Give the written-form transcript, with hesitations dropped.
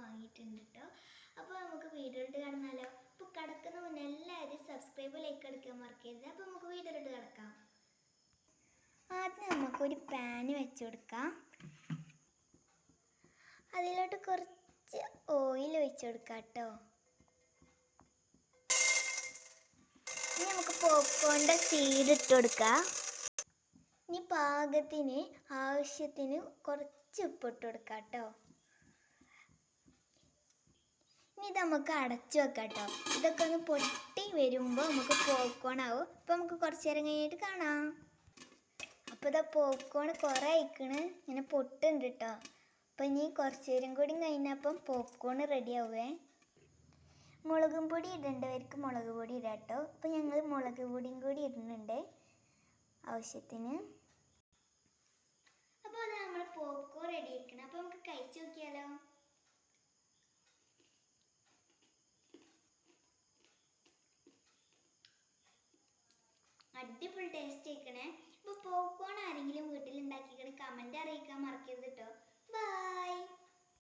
വാങ്ങിയിട്ടുണ്ട് കേട്ടോ. അപ്പോൾ നമുക്ക് വീഡിയോയിട്ട് കിടന്നാലോ. അപ്പോൾ കിടക്കുന്ന മുന്നേ എല്ലാവരും സബ്സ്ക്രൈബ് ലൈക്ക് അടിക്കാൻ മറക്കരുത്. അപ്പോൾ നമുക്ക് വീഡിയോയിട്ട് കിടക്കാം. ആദ്യം നമുക്കൊരു പാന് വെച്ച് കൊടുക്കാം. അതിലോട്ട് കുറച്ച് ഓയിൽ ഒഴിച്ച് കൊടുക്കാം കേട്ടോ. ഇനി നമുക്ക് പോപ്കോണിൻ്റെ സീഡ് ഇട്ട് കൊടുക്കാം. ഇനി പാകത്തിന് ആവശ്യത്തിന് കുറച്ച് ഉപ്പിട്ട് കൊടുക്കാം കേട്ടോ. ഇനി ഇത് നമുക്ക് അടച്ചു വെക്കാം കേട്ടോ. ഇതൊക്കെ ഒന്ന് പൊട്ടി വരുമ്പോൾ നമുക്ക് പോപ്കോൺ ആവും. അപ്പോൾ നമുക്ക് കുറച്ച് നേരം കഴിഞ്ഞിട്ട് കാണാം. അപ്പോൾ ഇതാ പോപ്കോൺ കുറേ അയക്കണ് ഇങ്ങനെ പൊട്ടുണ്ട് കേട്ടോ. അപ്പോൾ ഇനി കുറച്ച് നേരം കൂടി കഴിഞ്ഞപ്പം പോപ്കോൺ റെഡി ആവുമേ. മുളകും പൊടി ഇടേണ്ടവർക്ക് മുളക് പൊടി ഇടാം കേട്ടോ. അപ്പോൾ ഞങ്ങൾ മുളക് പൊടിയും കൂടി ഇടുന്നുണ്ട് ആവശ്യത്തിന്. അപ്പോൾ അത് നമ്മൾ പോപ്കോൺ റെഡി ആക്കണം. അപ്പോൾ നമുക്ക് കഴിച്ചു നോക്കിയാലോ. അടിപൊളി ടേസ്റ്റ് ആയിക്കണേ. അപ്പോൾ